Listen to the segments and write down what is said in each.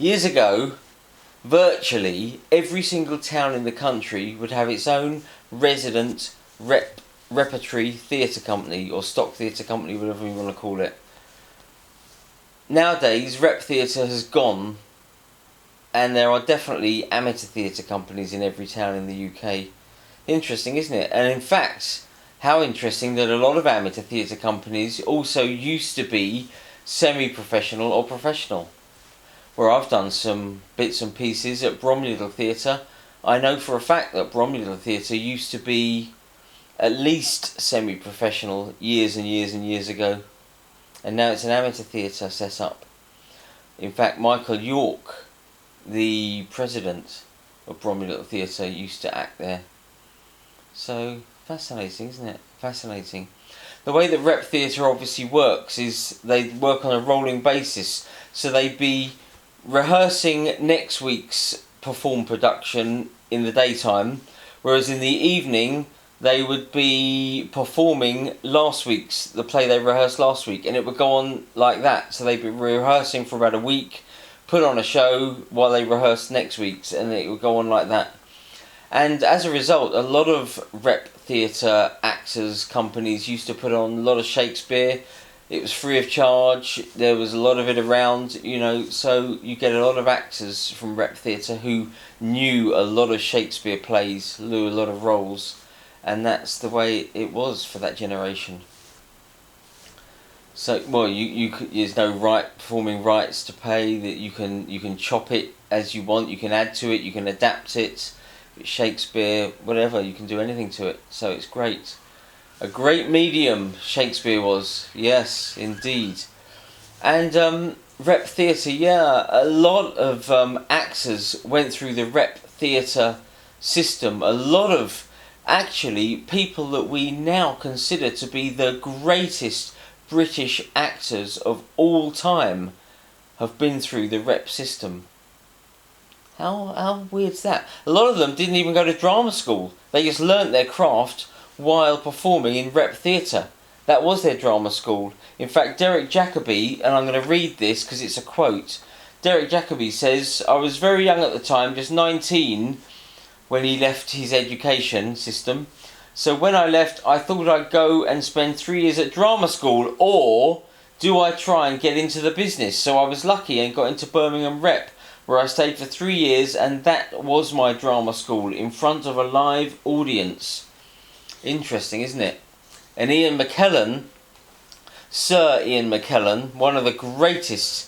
Years ago, virtually every single town in the country would have its own resident repertory theatre company, or stock theatre company, whatever you want to call it. Nowadays, rep theatre has gone, and there are definitely amateur theatre companies in every town in the UK. Interesting, isn't it? And in fact, how interesting that a lot of amateur theatre companies also used to be semi-professional or professional. Where I've done some bits and pieces at Bromley Little Theatre, I know for a fact that Bromley Little Theatre used to be at least semi-professional years and years and years ago. And now it's an amateur theatre set up. In fact, Michael York, the president of Bromley Little Theatre, used to act there. So, fascinating, isn't it? Fascinating. The way that rep theatre obviously works is they work on a rolling basis. So they'd be rehearsing next week's performed production in the daytime, whereas in the evening they would be performing the play they rehearsed last week, and it would go on like that. So they'd be rehearsing for about a week, put on a show while they rehearsed next week's, and it would go on like that. And as a result, a lot of rep theatre actors companies used to put on a lot of Shakespeare. It was free of charge. There was a lot of it around, so you get a lot of actors from rep theatre who knew a lot of Shakespeare plays, knew a lot of roles, and that's the way it was for that generation. So, well, there's no performing rights to pay. That you can chop it as you want. You can add to it. You can adapt it. Shakespeare, whatever. You can do anything to it. So it's great. A great medium, Shakespeare was. Yes, indeed. And rep theatre, yeah, a lot of actors went through the rep theatre system. A lot of, actually, people that we now consider to be the greatest British actors of all time have been through the rep system. How weird's that? A lot of them didn't even go to drama school. They just learnt their craft while performing in rep theatre. That was their drama school. In fact, Derek Jacobi, and I'm going to read this because it's a quote. Derek Jacobi says, "I was very young at the time, just 19, when he left his education system. So when I left, I thought I'd go and spend 3 years at drama school, or do I try and get into the business? So I was lucky and got into Birmingham Rep, where I stayed for 3 years, and that was my drama school, in front of a live audience." Interesting, isn't it? And Ian McKellen, Sir Ian McKellen, one of the greatest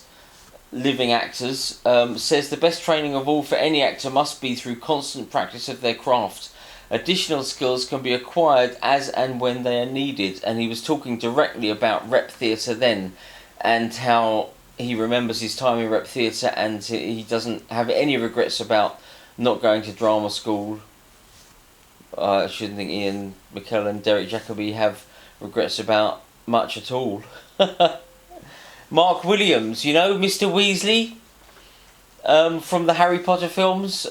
living actors, says the best training of all for any actor must be through constant practice of their craft. Additional skills can be acquired as and when they are needed. And he was talking directly about rep theatre then, and how he remembers his time in rep theatre, and he doesn't have any regrets about not going to drama school. I shouldn't think Ian McKellen, Derek Jacobi have regrets about much at all. Mark Williams, Mr. Weasley from the Harry Potter films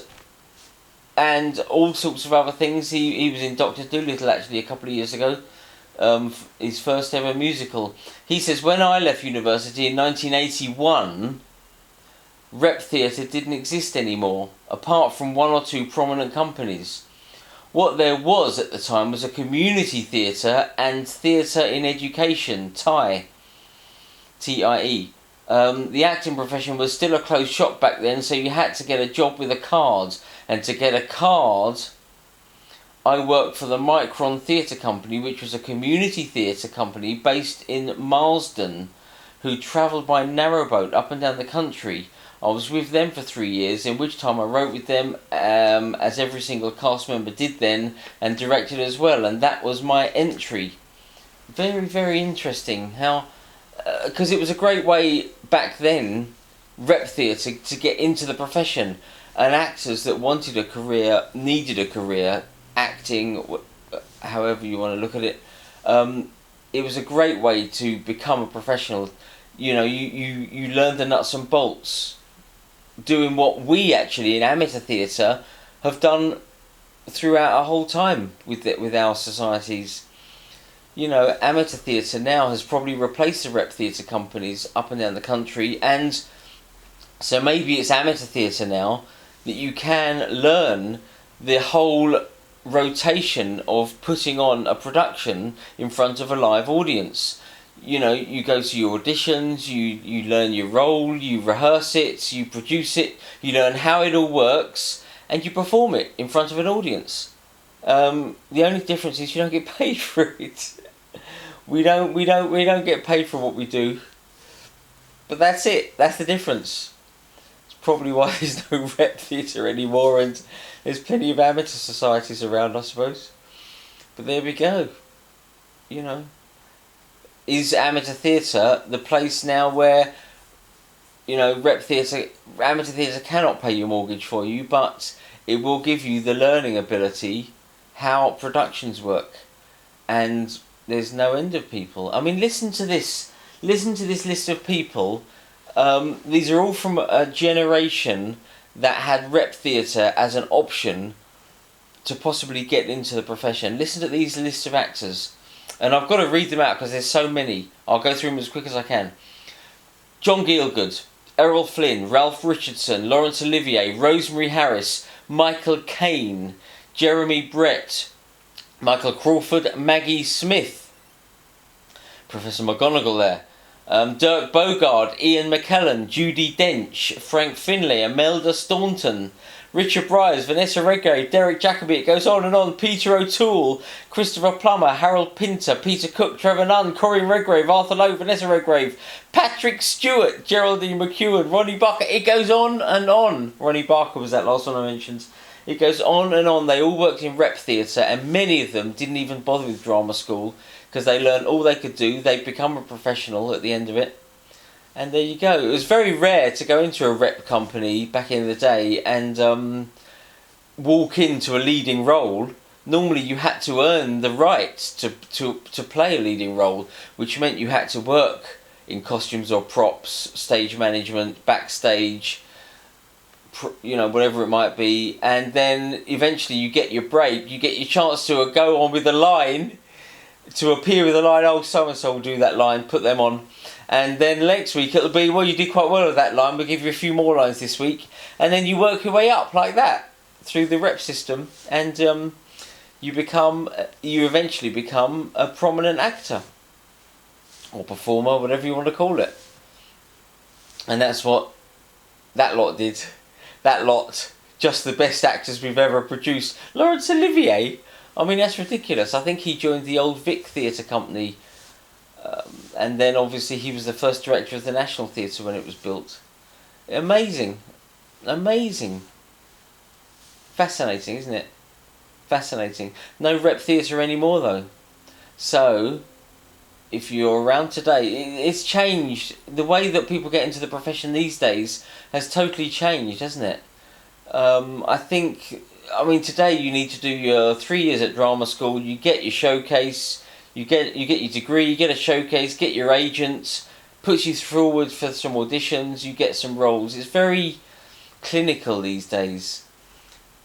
and all sorts of other things. He was in Dr. Dolittle actually a couple of years ago, his first ever musical. He says, when I left university in 1981, rep theatre didn't exist anymore, apart from one or two prominent companies. What there was at the time was a community theatre and theatre in education, TIE. T-I-E. The acting profession was still a closed shop back then, so you had to get a job with a card. And to get a card, I worked for the Micron Theatre Company, which was a community theatre company based in Marsden, who travelled by narrowboat up and down the country. I was with them for 3 years, in which time I wrote with them, as every single cast member did then, and directed as well, and that was my entry. Very, very interesting how, because it was a great way back then, rep theatre, to get into the profession, and actors that wanted a career, needed a career, acting, however you want to look at it, it was a great way to become a professional. You learn the nuts and bolts, doing what we actually in amateur theatre have done throughout our whole time with our societies. Amateur theatre now has probably replaced the rep theatre companies up and down the country, and So maybe it's amateur theatre now that you can learn the whole rotation of putting on a production in front of a live audience. You know, you go to your auditions, you learn your role, you rehearse it, you produce it, you learn how it all works, and you perform it in front of an audience. The only difference is you don't get paid for it. We don't get paid for what we do. But that's it. That's the difference. It's probably why there's no rep theatre anymore, and there's plenty of amateur societies around, I suppose. But there we go. You know, is amateur theatre the place now where, you know, amateur theatre cannot pay your mortgage for you, but it will give you the learning ability how productions work, and there's no end of people. I mean, listen to this list of people. These are all from a generation that had rep theatre as an option to possibly get into the profession. Listen to these lists of actors, and I've got to read them out because there's so many. I'll go through them as quick as I can. John Gielgud, Errol Flynn, Ralph Richardson, Laurence Olivier, Rosemary Harris, Michael Caine, Jeremy Brett, Michael Crawford, Maggie Smith, Professor McGonagall there, Dirk Bogarde, Ian McKellen, Judi Dench, Frank Finlay, Imelda Staunton, Richard Bryars, Vanessa Redgrave, Derek Jacobi, it goes on and on, Peter O'Toole, Christopher Plummer, Harold Pinter, Peter Cook, Trevor Nunn, Corey Redgrave, Arthur Lowe, Vanessa Redgrave, Patrick Stewart, Geraldine McEwen, Ronnie Barker, it goes on and on. Ronnie Barker was that last one I mentioned. It goes on and on. They all worked in rep theatre, and many of them didn't even bother with drama school because they learned all they could do. They'd become a professional at the end of it. And there you go. It was very rare to go into a rep company back in the day and walk into a leading role. Normally you had to earn the right to play a leading role, which meant you had to work in costumes or props, stage management, backstage, you know, whatever it might be, and then eventually you get your break, you get your chance to go on with a line, to appear with a line. Oh, so and so will do that line, put them on, and then next week it'll be, well, you did quite well with that line, we'll give you a few more lines this week, and then you work your way up like that through the rep system, and you eventually become a prominent actor or performer, whatever you want to call it. And that's what that lot did. That lot, just the best actors we've ever produced. Laurence Olivier, I mean, that's ridiculous. I think he joined the Old Vic Theatre Company, and then obviously he was the first director of the National Theatre when it was built. Amazing. Amazing. Fascinating, isn't it? Fascinating. No rep theatre anymore, though. So, if you're around today, it's changed. The way that people get into the profession these days has totally changed, hasn't it? I mean, today you need to do your 3 years at drama school, you get your showcase, you get your degree, you get a showcase, get your agent, puts you forward for some auditions, you get some roles. It's very clinical these days.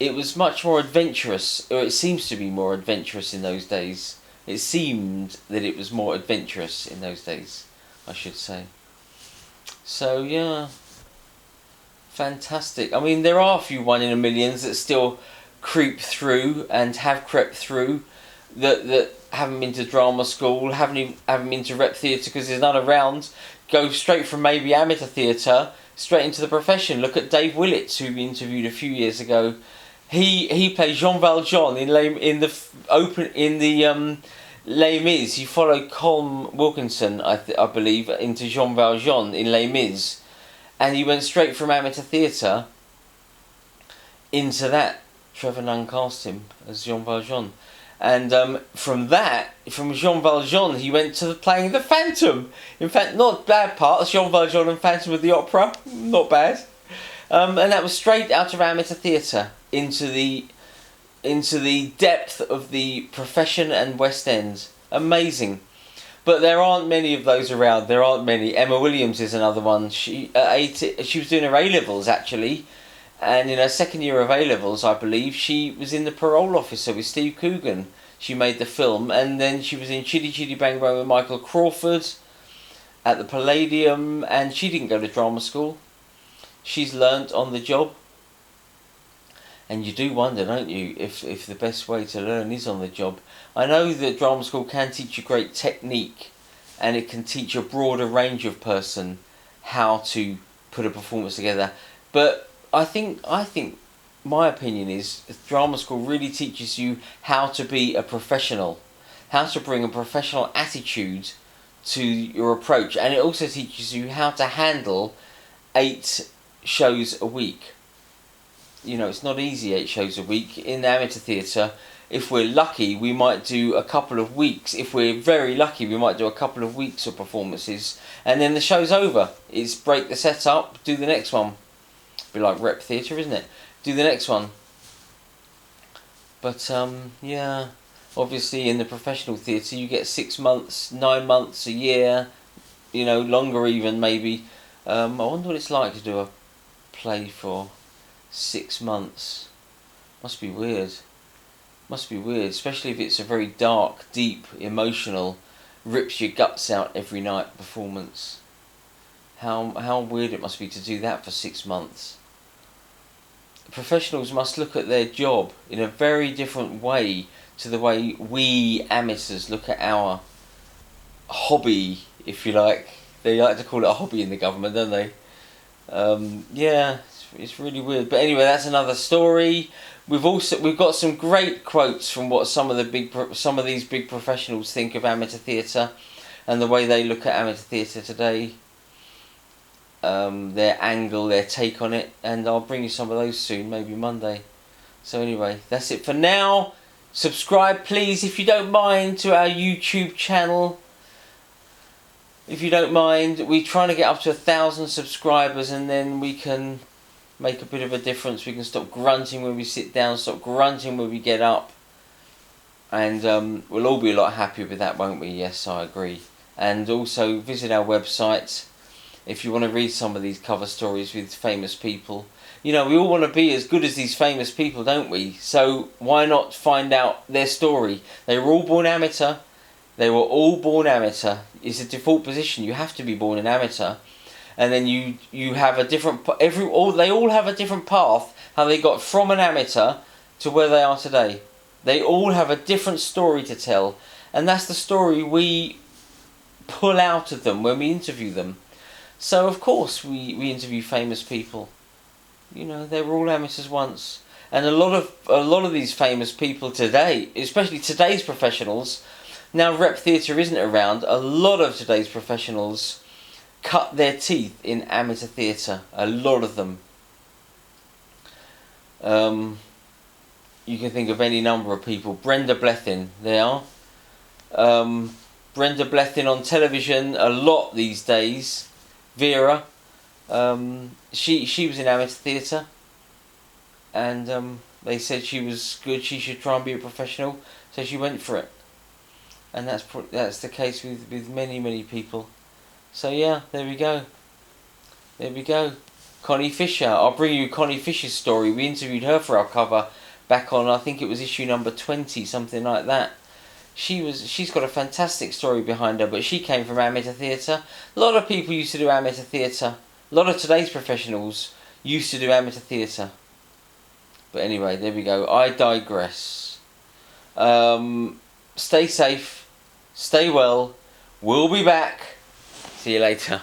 It was much more adventurous, or it seems to be more adventurous in those days. It seemed that it was more adventurous in those days, I should say. So, yeah. Fantastic. I mean, there are a few 1 in a millions that still creep through and have crept through that haven't been to drama school, haven't been to rep theatre because there's none around. Go straight from maybe amateur theatre straight into the profession. Look at Dave Willits, who we interviewed a few years ago. He played Jean Valjean in Les Mis. He followed Colm Wilkinson, I believe, into Jean Valjean in Les Mis, and he went straight from amateur theatre into that. Trevor Nunn cast him as Jean Valjean, and from Jean Valjean he went to playing the Phantom. In fact, not bad parts. Jean Valjean and Phantom of the Opera, not bad. And that was straight out of amateur theatre into the depth of the profession and West End. Amazing. But there aren't many of those around. There aren't many. Emma Williams is another one. She was doing her A-levels actually, and in her second year of A-levels, I believe, she was in The Parole Officer with Steve Coogan. She made the film, and then she was in Chitty Chitty Bang Bang with Michael Crawford at the Palladium, and she didn't go to drama school. she's learnt on the job. And you do wonder, don't you, if the best way to learn is on the job. I know that drama school can teach you great technique, and it can teach a broader range of person how to put a performance together. But I think my opinion is drama school really teaches you how to be a professional, how to bring a professional attitude to your approach, and it also teaches you how to handle 8 shows a week. You know, it's not easy, 8 shows a week. In amateur theatre, if we're lucky, we might do a couple of weeks. If we're very lucky, we might do a couple of weeks of performances, and then the show's over. It's break the set up, do the next one. Be like rep theatre, isn't it? Do the next one. But, yeah, obviously in the professional theatre, you get 6 months, 9 months, a year, you know, longer even, maybe. I wonder what it's like to do a play for 6 months. Must be weird. Must be weird, especially if it's a very dark, deep, emotional, rips your guts out every night performance. How weird it must be to do that for 6 months. Professionals must look at their job in a very different way to the way we amateurs look at our hobby, if you like. They like to call it a hobby in the government, don't they? Yeah, it's really weird. But anyway, that's another story. We've got some great quotes from what some of these big professionals think of amateur theatre, and the way they look at amateur theatre today. Their angle, their take on it, and I'll bring you some of those soon, maybe Monday. So anyway, that's it for now. Subscribe, please, if you don't mind, to our YouTube channel. If you don't mind, we're trying to get up to 1,000 subscribers, and then we can make a bit of a difference. We can stop grunting when we sit down, stop grunting when we get up, and we'll all be a lot happier with that, won't we? Yes, I agree. And also visit our website if you want to read some of these cover stories with famous people. You know, we all want to be as good as these famous people, don't we? So why not find out their story? They were all born amateur. They were all born amateur. It's a default position. You have to be born an amateur. And then you have a different... they all have a different path, how they got from an amateur to where they are today. They all have a different story to tell. And that's the story we pull out of them when we interview them. So, of course, we interview famous people. You know, they were all amateurs once. And a lot of these famous people today, especially today's professionals, now rep theatre isn't around, a lot of today's professionals cut their teeth in amateur theatre. A lot of them. You can think of any number of people. Brenda Blethyn, there are. Brenda Blethyn on television a lot these days. Vera, she was in amateur theatre, and they said she was good, she should try and be a professional, so she went for it. And that's the case with many people. So yeah, there we go. Connie Fisher, I'll bring you Connie Fisher's story. We interviewed her for our cover back on, I think it was issue number 20, something like that. She's got a fantastic story behind her, but she came from amateur theatre. A lot of people used to do amateur theatre. A lot of today's professionals used to do amateur theatre. But anyway, there we go. I digress. Stay safe. Stay well. We'll be back. See you later.